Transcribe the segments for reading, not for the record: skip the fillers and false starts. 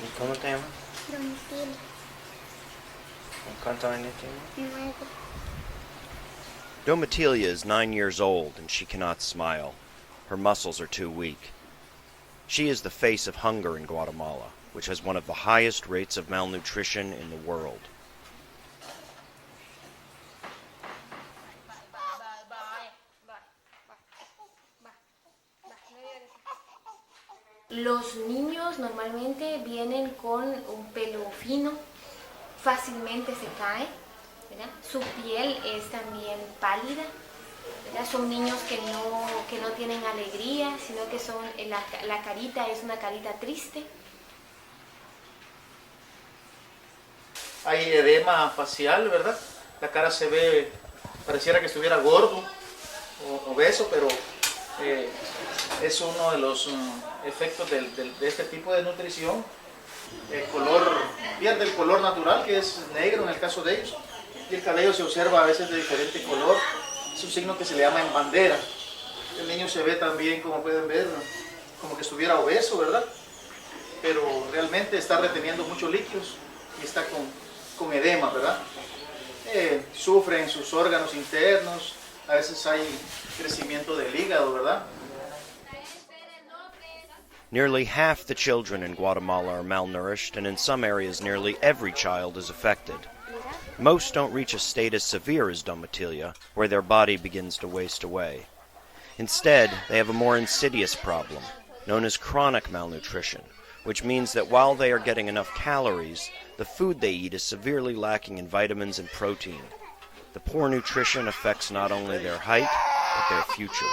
¿Y cómo te llamas? Domitila. ¿Cuántos años tienes? 9. Domitilia is 9 years old and she cannot smile. Her muscles are too weak. She is the face of hunger in Guatemala, which has one of the highest rates of malnutrition in the world. Los niños normalmente vienen con un pelo fino, fácilmente se cae, ¿verdad? Su piel es también pálida, ¿verdad? Son niños que no tienen alegría, sino que son, la carita es una carita triste. Hay edema facial, ¿verdad? La cara se ve, pareciera que estuviera gordo o obeso, pero es uno de los efectos de este tipo de nutrición. El color, pierde el color natural, que es negro en el caso de ellos, y el cabello se observa a veces de diferente color. Es un signo que se le llama en bandera. El niño se ve también, como pueden ver, como que estuviera obeso, ¿verdad? Pero realmente está reteniendo muchos líquidos y está con edema, ¿verdad? Sufre en sus órganos internos, a veces hay crecimiento del hígado, ¿verdad? Nearly half the children in Guatemala are malnourished, and in some areas nearly every child is affected. Most don't reach a state as severe as Domitilia, where their body begins to waste away. Instead, they have a more insidious problem, known as chronic malnutrition, which means that while they are getting enough calories, the food they eat is severely lacking in vitamins and protein. The poor nutrition affects not only their height, but their future.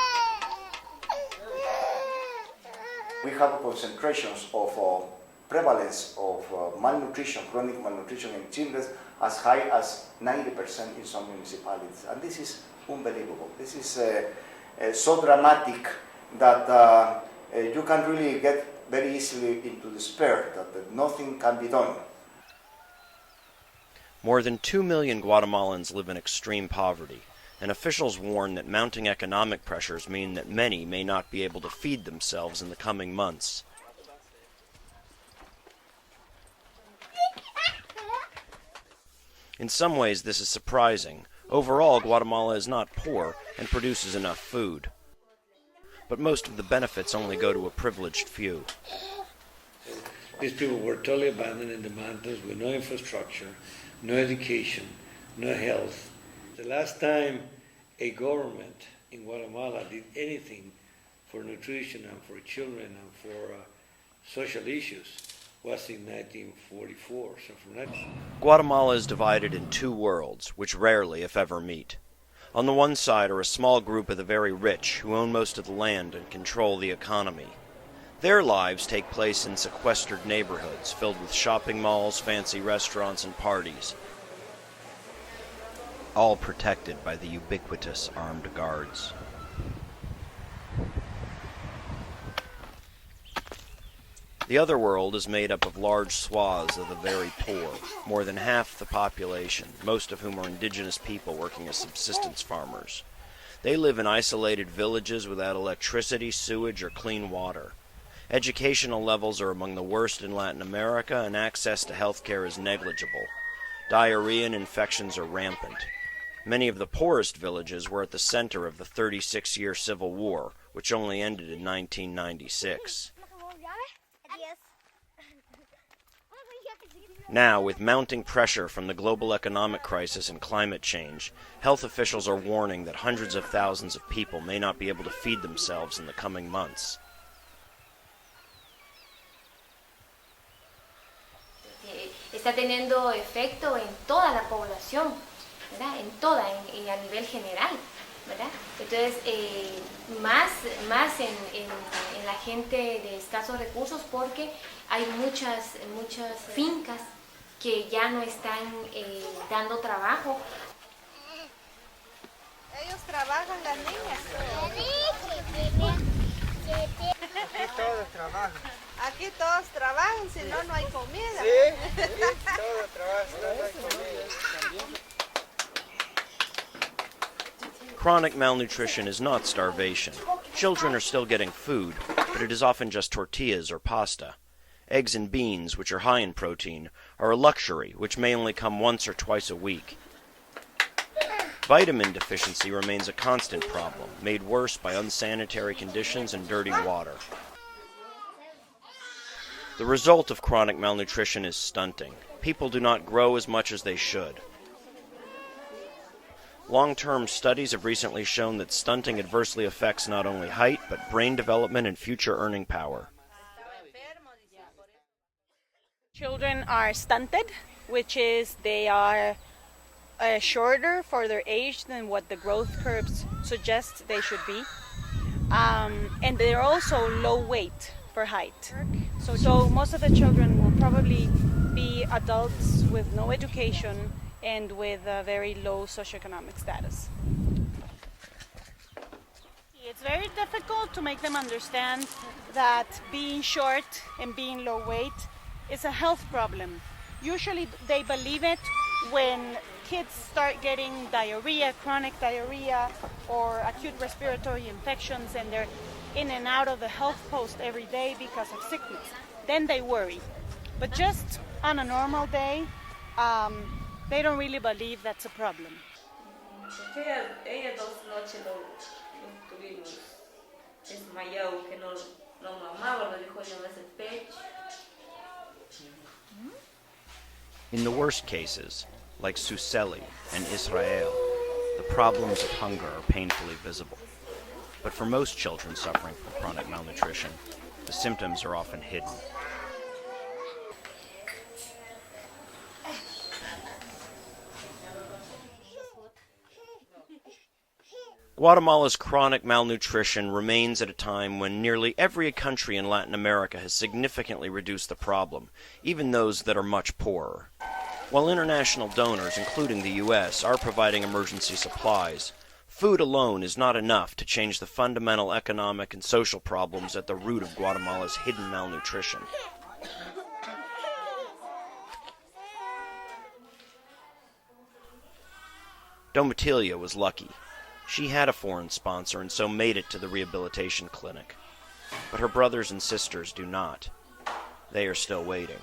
We have concentrations of prevalence of malnutrition, chronic malnutrition in children as high as 90% in some municipalities. And this is unbelievable. This is so dramatic that you can really get very easily into despair, that nothing can be done. More than 2 million Guatemalans live in extreme poverty, and officials warn that mounting economic pressures mean that many may not be able to feed themselves in the coming months. In some ways, this is surprising. Overall, Guatemala is not poor and produces enough food. But most of the benefits only go to a privileged few. These people were totally abandoned in the mountains with no infrastructure, no education, no health. The last time a government in Guatemala did anything for nutrition and for children and for social issues was in 1944. So from that... Guatemala is divided in two worlds, which rarely, if ever, meet. On the one side are a small group of the very rich who own most of the land and control the economy. Their lives take place in sequestered neighborhoods filled with shopping malls, fancy restaurants, and parties, all protected by the ubiquitous armed guards. The other world is made up of large swaths of the very poor, more than half the population, most of whom are indigenous people working as subsistence farmers. They live in isolated villages without electricity, sewage, or clean water. Educational levels are among the worst in Latin America, and access to health care is negligible. Diarrhea and infections are rampant. Many of the poorest villages were at the center of the 36-year Civil War, which only ended in 1996. Now, with mounting pressure from the global economic crisis and climate change, health officials are warning that hundreds of thousands of people may not be able to feed themselves in the coming months. Está teniendo efecto en toda la población, ¿verdad? En toda, y a nivel general, ¿verdad? Entonces, más en la gente de escasos recursos, porque hay muchas fincas que ya no están dando trabajo. Ellos trabajan, las niñas. Aquí todos trabajan. Aquí todos trabajan, si no, no hay comida. Sí, todos trabajan, no hay comida. Chronic malnutrition is not starvation. Children are still getting food, but it is often just tortillas or pasta. Eggs and beans, which are high in protein, are a luxury which may only come once or twice a week. Vitamin deficiency remains a constant problem, made worse by unsanitary conditions and dirty water. The result of chronic malnutrition is stunting. People do not grow as much as they should. Long-term studies have recently shown that stunting adversely affects not only height, but brain development and future earning power. Children are stunted, which is they are shorter for their age than what the growth curves suggest they should be. And they're also low weight for height. So most of the children will probably be adults with no education and with a very low socioeconomic status. It's very difficult to make them understand that being short and being low weight is a health problem. Usually they believe it when kids start getting diarrhea, chronic diarrhea, or acute respiratory infections, and they're in and out of the health post every day because of sickness. Then they worry. But just on a normal day, they don't really believe that's a problem. Ella 2 noches lo tuvimos desmayado, que no mamaba, lo dejó llevarse el pecho. In the worst cases, like Suseli and Israel, the problems of hunger are painfully visible. But for most children suffering from chronic malnutrition, the symptoms are often hidden. Guatemala's chronic malnutrition remains at a time when nearly every country in Latin America has significantly reduced the problem, even those that are much poorer. While international donors, including the U.S., are providing emergency supplies, food alone is not enough to change the fundamental economic and social problems at the root of Guatemala's hidden malnutrition. Domitilia was lucky. She had a foreign sponsor and so made it to the rehabilitation clinic. But her brothers and sisters do not. They are still waiting.